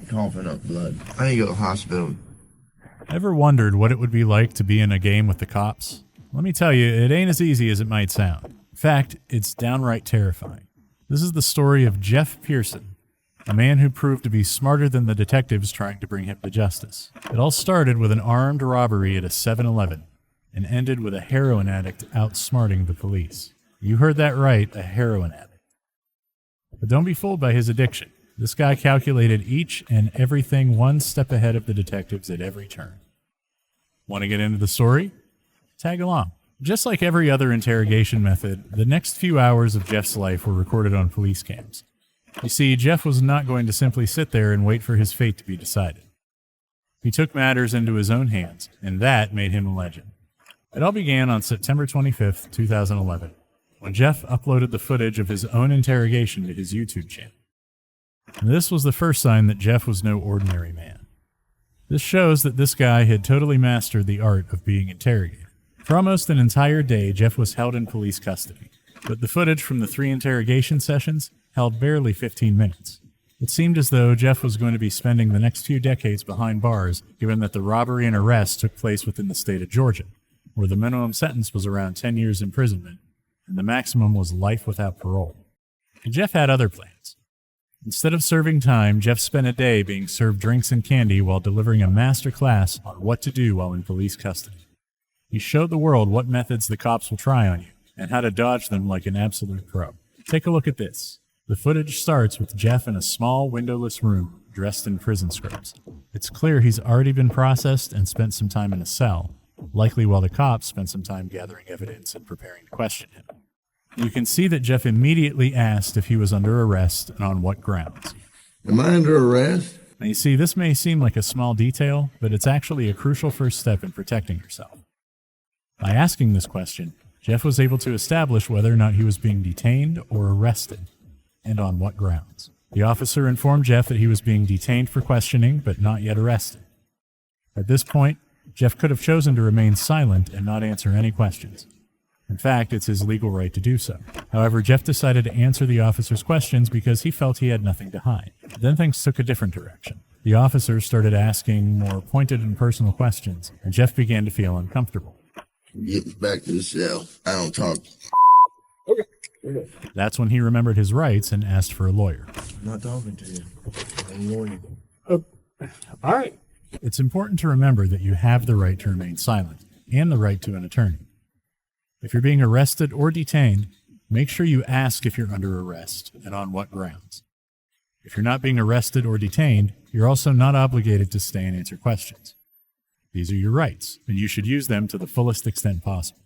Coughing up blood. I need to go to the hospital. Ever wondered what it would be like to be in a game with the cops? Let me tell you, it ain't as easy as it might sound. In fact, it's downright terrifying. This is the story of Jeff Pearson, a man who proved to be smarter than the detectives trying to bring him to justice. It all started with an armed robbery at a 7-Eleven and ended with a heroin addict outsmarting the police. You heard that right, a heroin addict. But don't be fooled by his addiction. This guy calculated each and everything one step ahead of the detectives at every turn. Want to get into the story? Tag along. Just like every other interrogation method, the next few hours of Jeff's life were recorded on police cams. You see, Jeff was not going to simply sit there and wait for his fate to be decided. He took matters into his own hands, and that made him a legend. It all began on September 25th, 2011, when Jeff uploaded the footage of his own interrogation to his YouTube channel. And this was the first sign that Jeff was no ordinary man. This shows that this guy had totally mastered the art of being interrogated. For almost an entire day, Jeff was held in police custody, but the footage from the 3 interrogation sessions held barely 15 minutes. It seemed as though Jeff was going to be spending the next few decades behind bars, given that the robbery and arrest took place within the state of Georgia, where the minimum sentence was around 10 years imprisonment, and the maximum was life without parole. And Jeff had other plans. Instead of serving time, Jeff spent a day being served drinks and candy while delivering a master class on what to do while in police custody. He showed the world what methods the cops will try on you, and how to dodge them like an absolute pro. Take a look at this. The footage starts with Jeff in a small, windowless room, dressed in prison scrubs. It's clear he's already been processed and spent some time in a cell, likely while the cops spent some time gathering evidence and preparing to question him. You can see that Jeff immediately asked if he was under arrest and on what grounds. Am I under arrest? Now you see, this may seem like a small detail, but it's actually a crucial first step in protecting yourself. By asking this question, Jeff was able to establish whether or not he was being detained or arrested, and on what grounds. The officer informed Jeff that he was being detained for questioning, but not yet arrested. At this point, Jeff could have chosen to remain silent and not answer any questions. In fact, it's his legal right to do so. However, Jeff decided to answer the officer's questions because he felt he had nothing to hide. Then things took a different direction. The officer started asking more pointed and personal questions, and Jeff began to feel uncomfortable. Get back to the cell. I don't talk. Okay. That's when he remembered his rights and asked for a lawyer. I'm not talking to you. I'm warning All right. It's important to remember that you have the right to remain silent and the right to an attorney. If you're being arrested or detained, make sure you ask if you're under arrest and on what grounds. If you're not being arrested or detained, you're also not obligated to stay and answer questions. These are your rights, and you should use them to the fullest extent possible.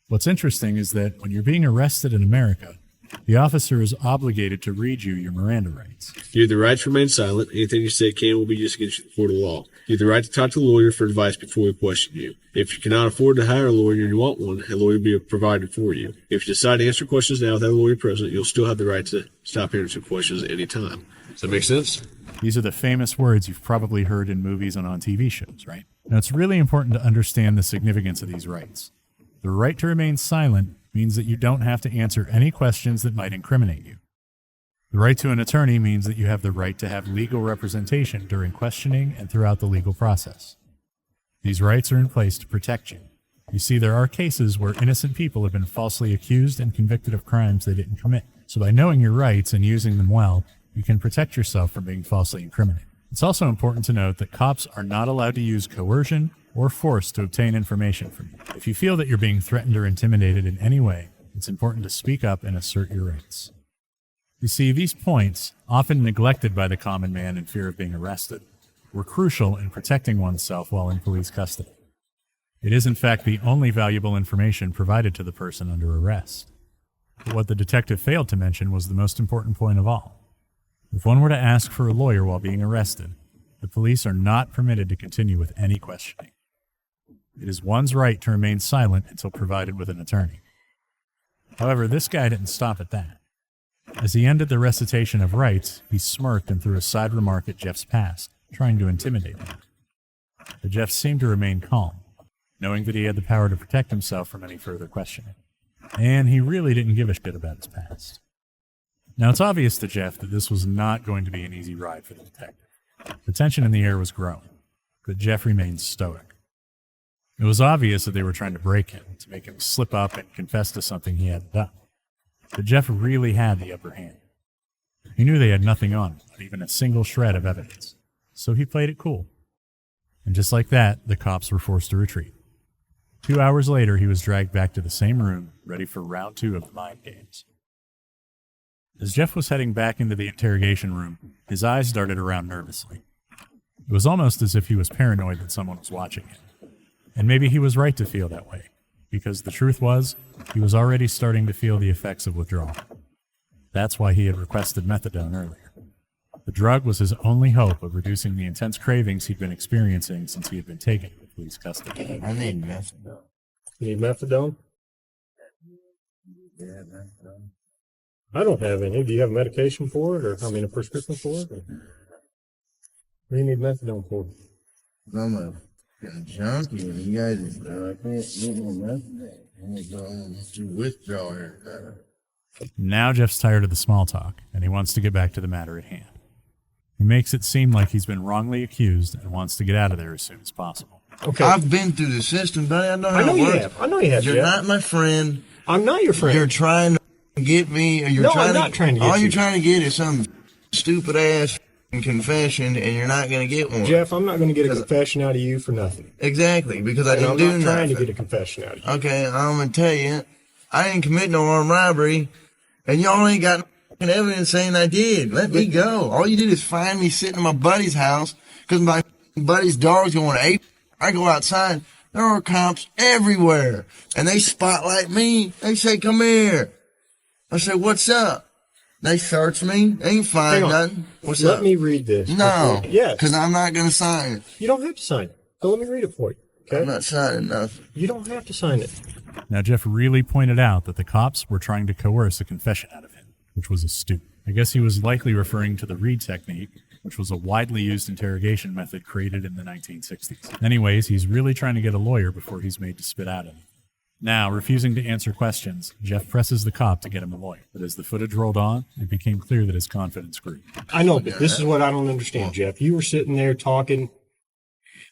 What's interesting is that when you're being arrested in America, the officer is obligated to read you your Miranda rights. You have the right to remain silent. Anything you say can will be used against you before the law. You have the right to talk to a lawyer for advice before we question you. If you cannot afford to hire a lawyer and you want one, a lawyer will be provided for you. If you decide to answer questions now without a lawyer present, you'll still have the right to stop answering questions at any time. Does that make sense? These are the famous words you've probably heard in movies and on TV shows, right? Now, it's really important to understand the significance of these rights. The right to remain silent means that you don't have to answer any questions that might incriminate you. The right to an attorney means that you have the right to have legal representation during questioning and throughout the legal process. These rights are in place to protect you. You see, there are cases where innocent people have been falsely accused and convicted of crimes they didn't commit. So by knowing your rights and using them well, you can protect yourself from being falsely incriminated. It's also important to note that cops are not allowed to use coercion or force to obtain information from you. If you feel that you're being threatened or intimidated in any way, it's important to speak up and assert your rights. You see, these points, often neglected by the common man in fear of being arrested, were crucial in protecting oneself while in police custody. It is in fact the only valuable information provided to the person under arrest. But what the detective failed to mention was the most important point of all. If one were to ask for a lawyer while being arrested, the police are not permitted to continue with any questioning. It is one's right to remain silent until provided with an attorney. However, this guy didn't stop at that. As he ended the recitation of rights, he smirked and threw a side remark at Jeff's past, trying to intimidate him. But Jeff seemed to remain calm, knowing that he had the power to protect himself from any further questioning. And he really didn't give a shit about his past. Now, it's obvious to Jeff that this was not going to be an easy ride for the detective. The tension in the air was growing, but Jeff remained stoic. It was obvious that they were trying to break him, to make him slip up and confess to something he hadn't done. But Jeff really had the upper hand. He knew they had nothing on him, not even a single shred of evidence. So he played it cool. And just like that, the cops were forced to retreat. 2 hours later, he was dragged back to the same room, ready for round 2 of the mind games. As Jeff was heading back into the interrogation room, his eyes darted around nervously. It was almost as if he was paranoid that someone was watching him. And maybe he was right to feel that way, because the truth was, he was already starting to feel the effects of withdrawal. That's why he had requested methadone earlier. The drug was his only hope of reducing the intense cravings he'd been experiencing since he had been taken into police custody. I need methadone. You need methadone? Yeah, methadone. I don't have any. Do you have medication for it, or a prescription for it? Or? What do you need methadone for? I'm a fucking junkie, and you guys just I can't get no methadone. I'm going to withdraw here. Now Jeff's tired of the small talk, and he wants to get back to the matter at hand. He makes it seem like he's been wrongly accused and wants to get out of there as soon as possible. Okay. I've been through the system, buddy. I know how I know it you works. have. I know you have. You're Jeff. not my friend. I'm not your friend. You're trying to get me. Or you're No, trying I'm not trying to get all you. you're trying to get is some stupid ass confession, and you're not going to get one. Jeff, I'm not going to get a confession out of you for nothing. Exactly, because I And didn't I'm do not trying nothing. to get a confession out of you. Okay, I'm going to tell you, I didn't commit no armed robbery, and y'all ain't got no evidence saying I did. Let me go. All you did is find me sitting in my buddy's house because my buddy's dog's going ape. I go outside. There are cops everywhere, and they spotlight me. They say, "Come here." I say, "What's up?" They search me. They ain't find Hang on. nothing. What's Let up? me read this. No. Yes. Because I'm not going to sign it. You don't have to sign it. So let me read it for you. I'm Okay? not signing nothing. You don't have to sign it. Now Jeff really pointed out that the cops were trying to coerce a confession out of him, which was astute. I guess he was likely referring to the Reed technique, which was a widely used interrogation method created in the 1960s. Anyways, he's really trying to get a lawyer before he's made to spit out anything. Now, refusing to answer questions, Jeff presses the cop to get him a lawyer. But as the footage rolled on, it became clear that his confidence grew. I know, but this is what I don't understand, Jeff. You were sitting there talking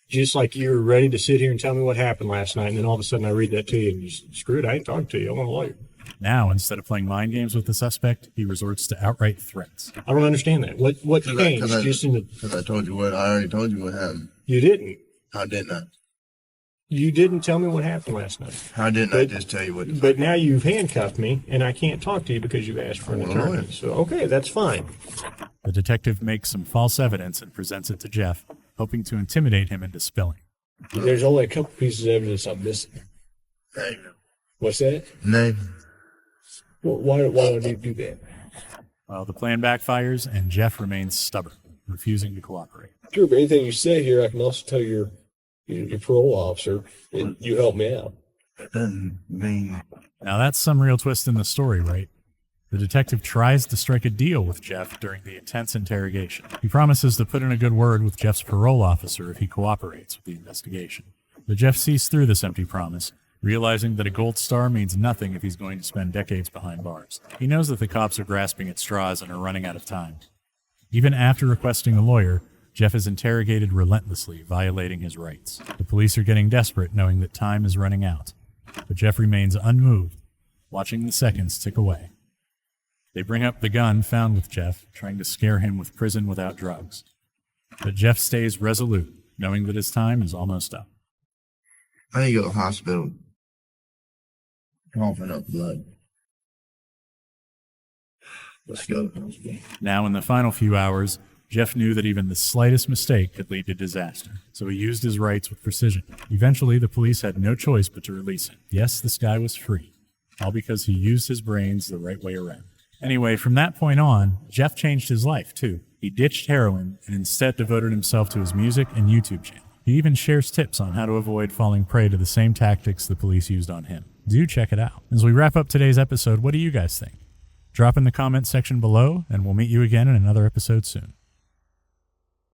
just like you were ready to sit here and tell me what happened last night, and then all of a sudden I read that to you, and you said, screw it, I ain't talking to you. I want a lawyer. Now, instead of playing mind games with the suspect, he resorts to outright threats. I don't understand that. What changed? Just in the Because I told you what, I already told you what happened. you didn't. How didn't I? You didn't tell me what happened last night. How didn't I just tell you what? But now you've handcuffed me, and I can't talk to you because you've asked for an Well, attorney. right. So, okay, that's fine. The detective makes some false evidence and presents it to Jeff, hoping to intimidate him into spilling. There's only a couple pieces of evidence I'm missing. Name. What's that? Name. Well, why would you do that? Well, the plan backfires, and Jeff remains stubborn, refusing to cooperate. Sure, but anything you say here, I can also tell your parole officer, and you help me out. That doesn't mean. Now that's some real twist in the story, right? The detective tries to strike a deal with Jeff during the intense interrogation. He promises to put in a good word with Jeff's parole officer if he cooperates with the investigation. But Jeff sees through this empty promise, realizing that a gold star means nothing if he's going to spend decades behind bars. He knows that the cops are grasping at straws and are running out of time. Even after requesting a lawyer, Jeff is interrogated relentlessly, violating his rights. The police are getting desperate, knowing that time is running out. But Jeff remains unmoved, watching the seconds tick away. They bring up the gun found with Jeff, trying to scare him with prison without drugs. But Jeff stays resolute, knowing that his time is almost up. I need to go to the hospital. Coughing up blood. Let's go to the hospital. Now, in the final few hours, Jeff knew that even the slightest mistake could lead to disaster, so he used his rights with precision. Eventually, the police had no choice but to release him. Yes, this guy was free, all because he used his brains the right way around. Anyway, from that point on, Jeff changed his life, too. He ditched heroin and instead devoted himself to his music and YouTube channel. He even shares tips on how to avoid falling prey to the same tactics the police used on him. Do check it out. As we wrap up today's episode, what do you guys think? Drop in the comments section below, and we'll meet you again in another episode soon.